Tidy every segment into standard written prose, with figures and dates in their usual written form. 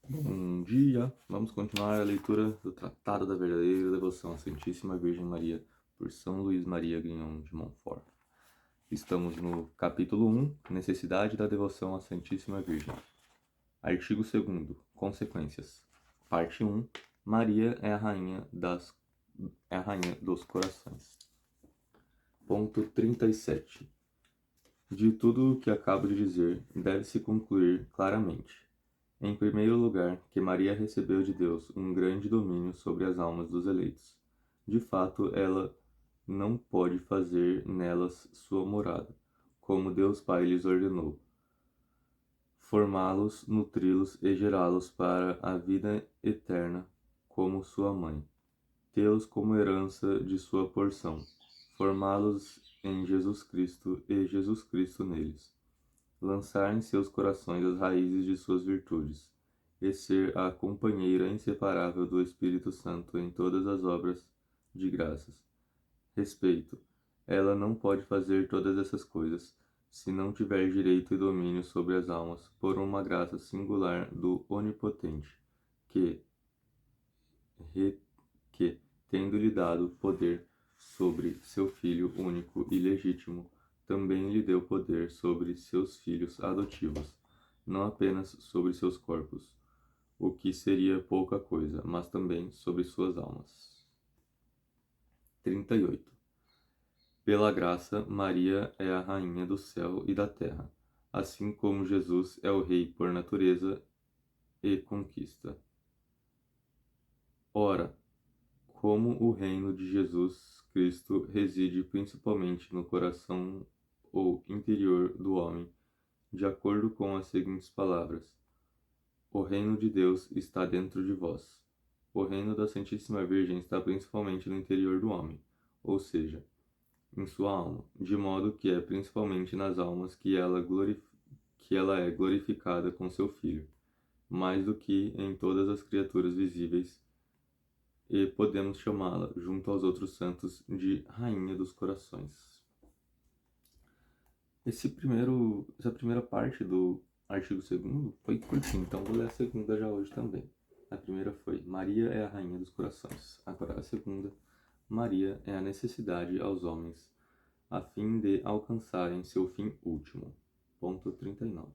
Bom dia! Vamos continuar a leitura do Tratado da Verdadeira Devoção à Santíssima Virgem Maria, por São Luís Maria Grignon de Montfort. Estamos no capítulo 1, Necessidade da Devoção à Santíssima Virgem. Artigo 2º, Consequências. Parte 1, Maria é a rainha dos corações. Ponto 37. De tudo o que acabo de dizer, deve-se concluir claramente, em primeiro lugar, que Maria recebeu de Deus um grande domínio sobre as almas dos eleitos. De fato, ela não pode fazer nelas sua morada, como Deus Pai lhes ordenou, formá-los, nutri-los e gerá-los para a vida eterna, como sua mãe, tê-los como herança de sua porção, formá-los em Jesus Cristo e Jesus Cristo neles, lançar em seus corações as raízes de suas virtudes, e ser a companheira inseparável do Espírito Santo em todas as obras de graças. Respeito. Ela não pode fazer todas essas coisas, se não tiver direito e domínio sobre as almas, por uma graça singular do Onipotente, que, tendo-lhe dado poder sobre seu Filho único e legítimo, também lhe deu poder sobre seus filhos adotivos, não apenas sobre seus corpos, o que seria pouca coisa, mas também sobre suas almas. 38. Pela graça, Maria é a rainha do céu e da terra, assim como Jesus é o rei por natureza e conquista. Ora, como o reino de Jesus Cristo reside principalmente no coração ou interior do homem, de acordo com as seguintes palavras: o reino de Deus está dentro de vós. O reino da Santíssima Virgem está principalmente no interior do homem, ou seja, em sua alma, de modo que é principalmente nas almas que ela é glorificada com seu Filho, mais do que em todas as criaturas visíveis, e podemos chamá-la, junto aos outros santos, de Rainha dos Corações. Essa primeira parte do artigo 2º foi curtinho, então vou ler a segunda já hoje também. A primeira foi: Maria é a rainha dos corações. Agora a segunda: Maria é a necessidade aos homens, a fim de alcançarem seu fim último. Ponto 39.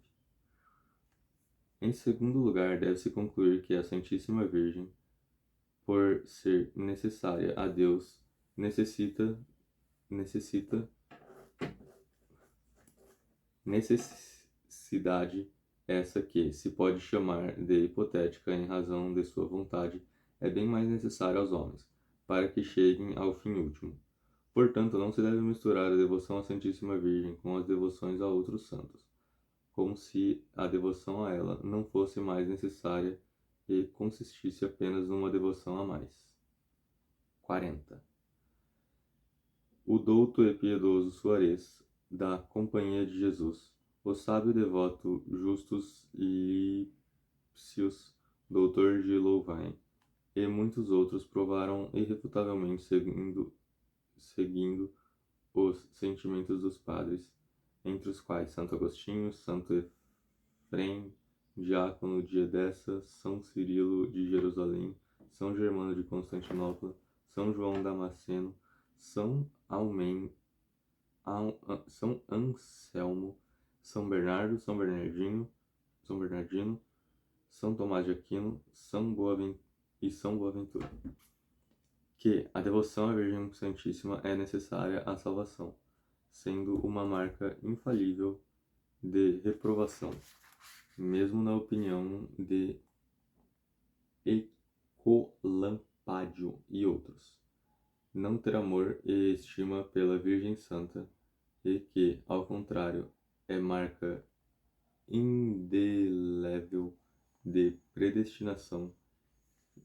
Em segundo lugar, deve-se concluir que a Santíssima Virgem, por ser necessária a Deus, necessidade essa que se pode chamar de hipotética em razão de sua vontade, é bem mais necessária aos homens, para que cheguem ao fim último. Portanto, não se deve misturar a devoção à Santíssima Virgem com as devoções a outros santos, como se a devoção a ela não fosse mais necessária e consistisse apenas numa devoção a mais. 40. O douto e piedoso Soares, da Companhia de Jesus, o sábio devoto Justus Lipsius, doutor de Louvain, e muitos outros provaram irrefutavelmente, seguindo os sentimentos dos padres, entre os quais Santo Agostinho, Santo Efrem, diácono de Edessa, São Cirilo de Jerusalém, São Germano de Constantinopla, São João Damasceno, São Anselmo, São Bernardo, São Bernardino, São Tomás de Aquino, São Boaventura, que a devoção à Virgem Santíssima é necessária à salvação, sendo uma marca infalível de reprovação, mesmo na opinião de Ecolampádio e outros, não ter amor e estima pela Virgem Santa, e que, ao contrário, é marca indelével de predestinação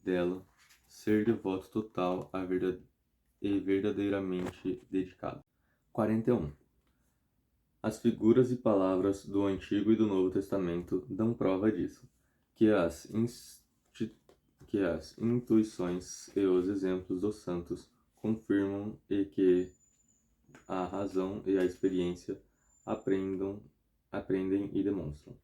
dela, ser devoto total e verdadeiramente dedicado. 41. As figuras e palavras do Antigo e do Novo Testamento dão prova disso, que as intuições e os exemplos dos santos confirmam e que a razão e a experiência aprendem e demonstram.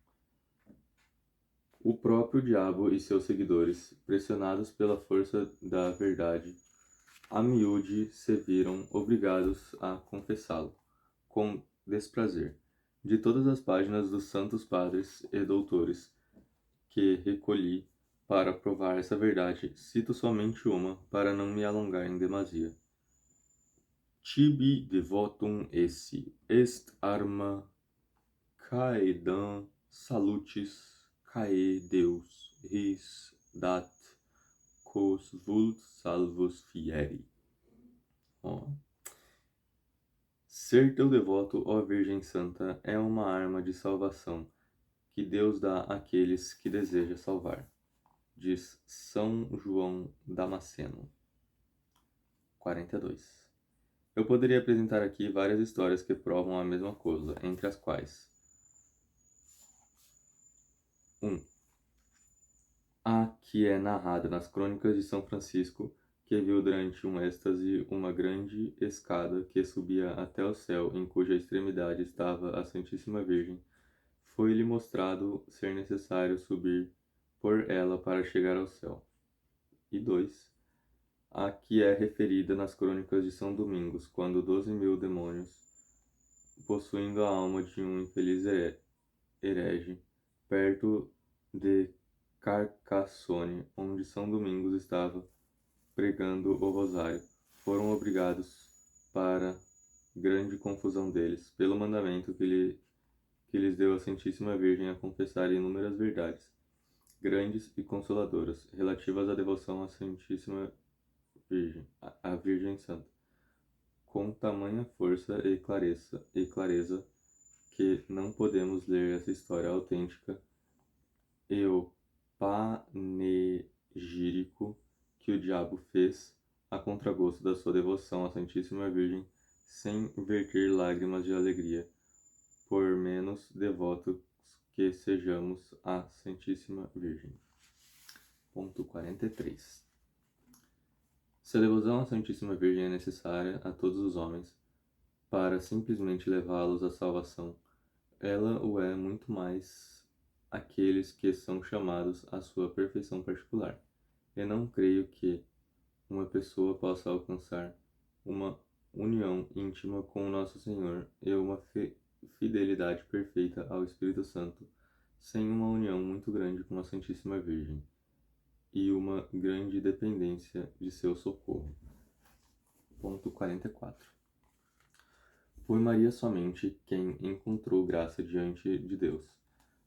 O próprio diabo e seus seguidores, pressionados pela força da verdade, a miúde se viram obrigados a confessá-lo, com desprazer. De todas as páginas dos santos padres e doutores que recolhi para provar essa verdade, cito somente uma para não me alongar em demasia. Tibi devotum esse est arma caedam salutis cae Deus ris dat quos vult salvos fieri. Ó. Ser teu devoto, ó Virgem Santa, é uma arma de salvação que Deus dá àqueles que deseja salvar, diz São João Damasceno. 42. Eu poderia apresentar aqui várias histórias que provam a mesma coisa, entre as quais 1. A que é narrada nas Crônicas de São Francisco, que viu durante um êxtase uma grande escada que subia até o céu, em cuja extremidade estava a Santíssima Virgem. Foi-lhe mostrado ser necessário subir por ela para chegar ao céu. E 2. A que é referida nas Crônicas de São Domingos, quando 12.000 demônios, possuindo a alma de um infeliz herege, perto de Carcassone, onde São Domingos estava pregando o rosário, foram obrigados, para grande confusão deles, pelo mandamento que lhes deu a Santíssima Virgem, a confessar inúmeras verdades, grandes e consoladoras, relativas à devoção à Santíssima Virgem, à Virgem Santa, com tamanha força e clareza que não podemos ler essa história autêntica e o panegírico que o diabo fez a contragosto da sua devoção à Santíssima Virgem, sem verter lágrimas de alegria, por menos devotos que sejamos à Santíssima Virgem. Ponto 43. Se a devoção à Santíssima Virgem é necessária a todos os homens para simplesmente levá-los à salvação, ela o é muito mais àqueles que são chamados à sua perfeição particular. E não creio que uma pessoa possa alcançar uma união íntima com Nosso Senhor e uma fidelidade perfeita ao Espírito Santo sem uma união muito grande com a Santíssima Virgem e uma grande dependência de seu socorro. Ponto 44. Foi Maria somente quem encontrou graça diante de Deus,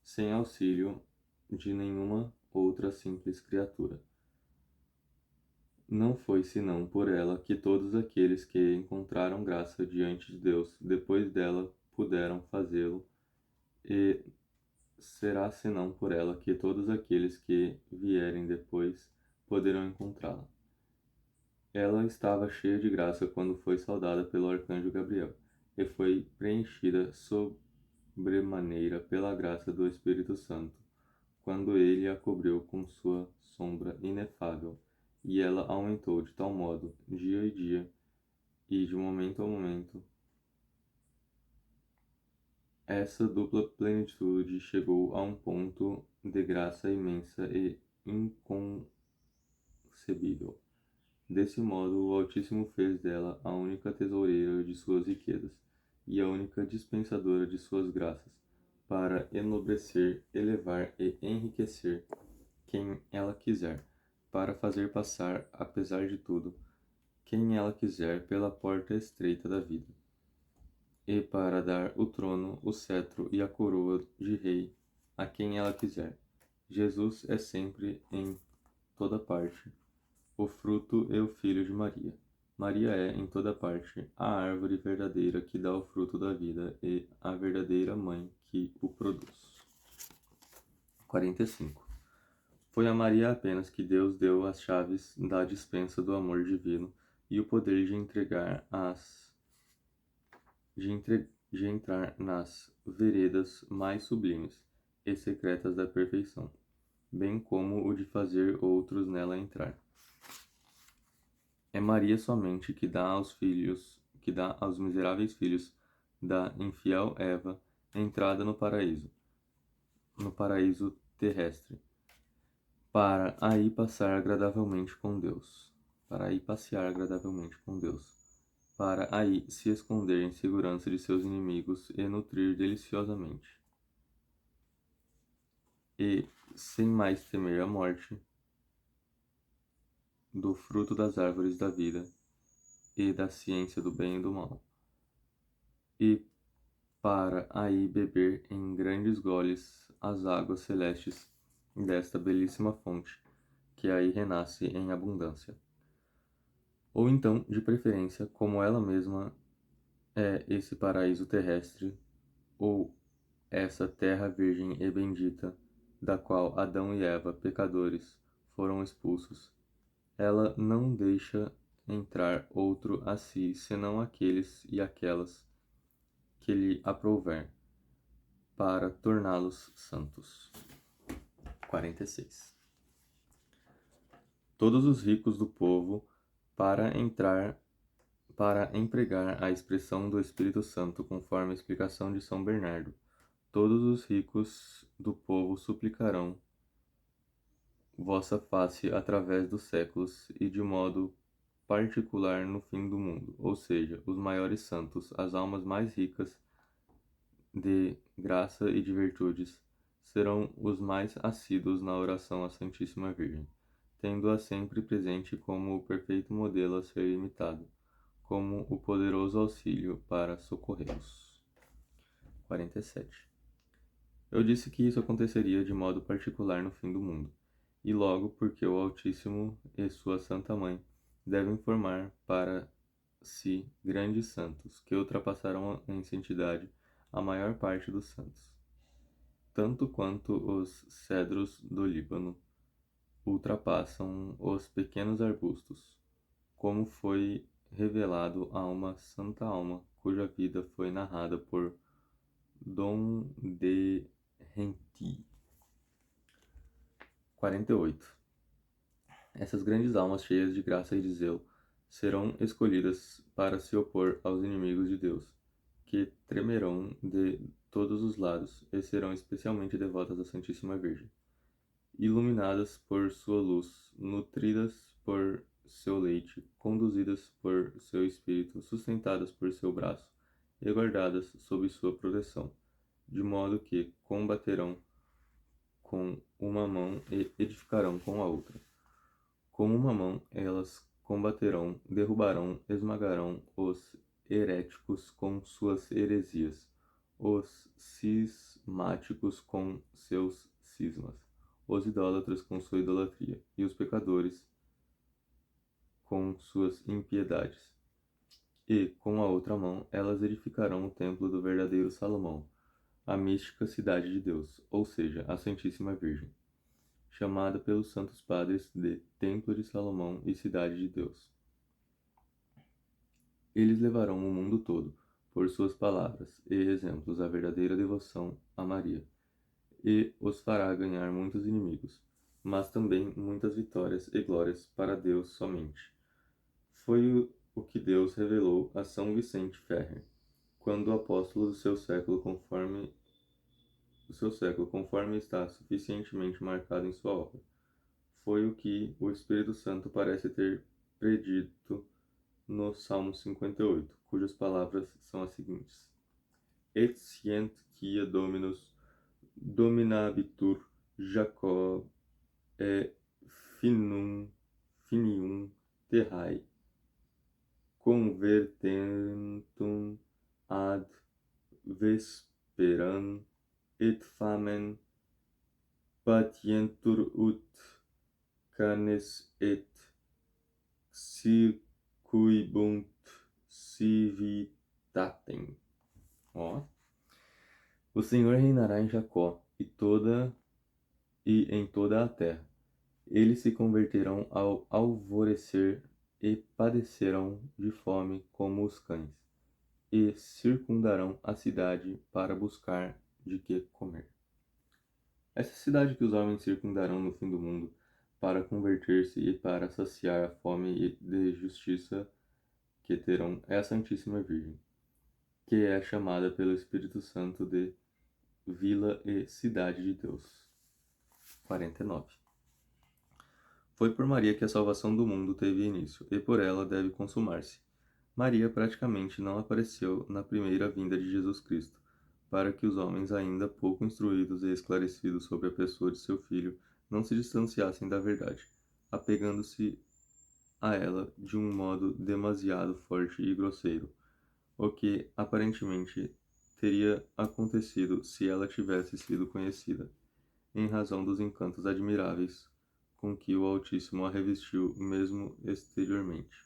sem auxílio de nenhuma outra simples criatura. Não foi senão por ela que todos aqueles que encontraram graça diante de Deus depois dela puderam fazê-lo, e será senão por ela que todos aqueles que vierem depois poderão encontrá-la. Ela estava cheia de graça quando foi saudada pelo arcanjo Gabriel, e foi preenchida sobremaneira pela graça do Espírito Santo, quando ele a cobriu com sua sombra inefável, e ela aumentou de tal modo, dia a dia, e de momento a momento, essa dupla plenitude chegou a um ponto de graça imensa e inconcebível. Desse modo, o Altíssimo fez dela a única tesoureira de suas riquezas e a única dispensadora de suas graças, para enobrecer, elevar e enriquecer quem ela quiser, para fazer passar, apesar de tudo, quem ela quiser pela porta estreita da vida, e para dar o trono, o cetro e a coroa de rei a quem ela quiser. Jesus é sempre, em toda parte, o fruto e o filho de Maria. Maria é, em toda parte, a árvore verdadeira que dá o fruto da vida e a verdadeira mãe que o produz. 45. Foi a Maria apenas que Deus deu as chaves da dispensa do amor divino e o poder de entrar nas veredas mais sublimes e secretas da perfeição, bem como o de fazer outros nela entrar. É Maria somente que dá aos miseráveis filhos da infiel Eva entrada no paraíso terrestre, para aí passar agradavelmente com Deus, para aí passear agradavelmente com Deus, para aí se esconder em segurança de seus inimigos e nutrir deliciosamente. E, sem mais temer a morte, do fruto das árvores da vida e da ciência do bem e do mal, e para aí beber em grandes goles as águas celestes desta belíssima fonte, que aí renasce em abundância. Ou então, de preferência, como ela mesma é esse paraíso terrestre, ou essa terra virgem e bendita, da qual Adão e Eva, pecadores, foram expulsos, ela não deixa entrar outro a si, senão aqueles e aquelas que lhe aprouver, para torná-los santos. 46. Todos os ricos do povo, para empregar a expressão do Espírito Santo conforme a explicação de São Bernardo, todos os ricos do povo suplicarão vossa face através dos séculos e de modo particular no fim do mundo, ou seja, os maiores santos, as almas mais ricas de graça e de virtudes, serão os mais assíduos na oração à Santíssima Virgem, tendo-a sempre presente como o perfeito modelo a ser imitado, como o poderoso auxílio para socorrê-los. 47. Eu disse que isso aconteceria de modo particular no fim do mundo, e logo porque o Altíssimo e sua Santa Mãe devem formar para si grandes santos, que ultrapassarão em santidade a maior parte dos santos, tanto quanto os cedros do Líbano ultrapassam os pequenos arbustos, como foi revelado a uma santa alma cuja vida foi narrada por Dom de Renty. 48. Essas grandes almas cheias de graça e de zelo serão escolhidas para se opor aos inimigos de Deus, que tremerão de todos os lados e serão especialmente devotas à Santíssima Virgem. Iluminadas por sua luz, nutridas por seu leite, conduzidas por seu espírito, sustentadas por seu braço e guardadas sob sua proteção, de modo que combaterão com uma mão e edificarão com a outra. Com uma mão elas combaterão, derrubarão, esmagarão os heréticos com suas heresias, os cismáticos com seus cismas, os idólatras com sua idolatria, e os pecadores com suas impiedades. E, com a outra mão, elas edificarão o templo do verdadeiro Salomão, a mística cidade de Deus, ou seja, a Santíssima Virgem, chamada pelos santos padres de Templo de Salomão e Cidade de Deus. Eles levarão o mundo todo, por suas palavras e exemplos, à verdadeira devoção a Maria, e os fará ganhar muitos inimigos, mas também muitas vitórias e glórias para Deus somente. Foi o que Deus revelou a São Vicente Ferrer, quando o apóstolo do seu século, conforme está suficientemente marcado em sua obra. Foi o que o Espírito Santo parece ter predito no Salmo 58, cujas palavras são as seguintes: Et sient quia Dominus dominabitur Jacob e finium terrae, convertentum ad vesperam et famen patientur ut canes et circuibunt civitatem. Ó. O Senhor reinará em Jacó e em toda a terra. Eles se converterão ao alvorecer e padecerão de fome como os cães, e circundarão a cidade para buscar de que comer. Essa cidade que os homens circundarão no fim do mundo para converter-se e para saciar a fome de justiça que terão é a Santíssima Virgem, que é chamada pelo Espírito Santo de Vila e Cidade de Deus. 49. Foi por Maria que a salvação do mundo teve início, e por ela deve consumar-se. Maria praticamente não apareceu na primeira vinda de Jesus Cristo, para que os homens ainda pouco instruídos e esclarecidos sobre a pessoa de seu filho não se distanciassem da verdade, apegando-se a ela de um modo demasiado forte e grosseiro, o que aparentemente teria acontecido se ela tivesse sido conhecida, em razão dos encantos admiráveis com que o Altíssimo a revestiu mesmo exteriormente.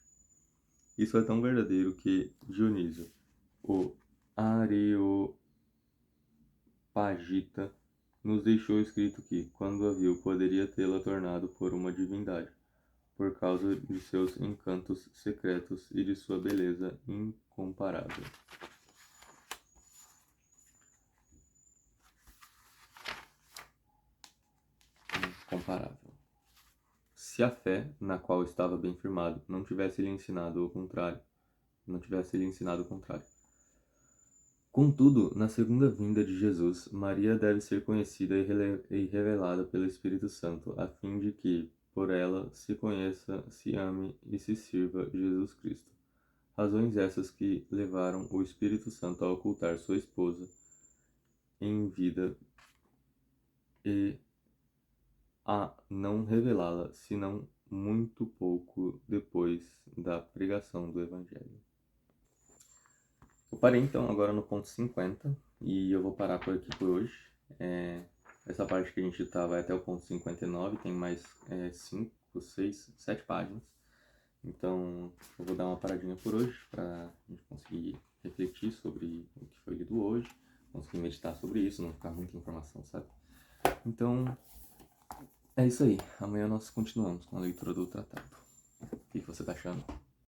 Isso é tão verdadeiro que Dionísio, o Areopagita, nos deixou escrito que, quando a viu, poderia tê-la tornado por uma divindade, por causa de seus encantos secretos e de sua beleza incomparável. Se a fé, na qual estava bem firmado, não tivesse lhe ensinado o contrário. Contudo, na segunda vinda de Jesus, Maria deve ser conhecida e revelada pelo Espírito Santo, a fim de que, por ela, se conheça, se ame e se sirva Jesus Cristo. Razões essas que levaram o Espírito Santo a ocultar sua esposa em vida e a não revelá-la, senão muito pouco depois da pregação do Evangelho. Eu parei então agora no ponto 50 e eu vou parar por aqui por hoje. Essa parte que a gente tá vai até o ponto 59, tem mais 5, 6, 7 páginas. Então eu vou dar uma paradinha por hoje para a gente conseguir refletir sobre o que foi lido hoje, conseguir meditar sobre isso, não ficar muita informação, sabe? Então é isso aí. Amanhã nós continuamos com a leitura do tratado. O que você tá achando?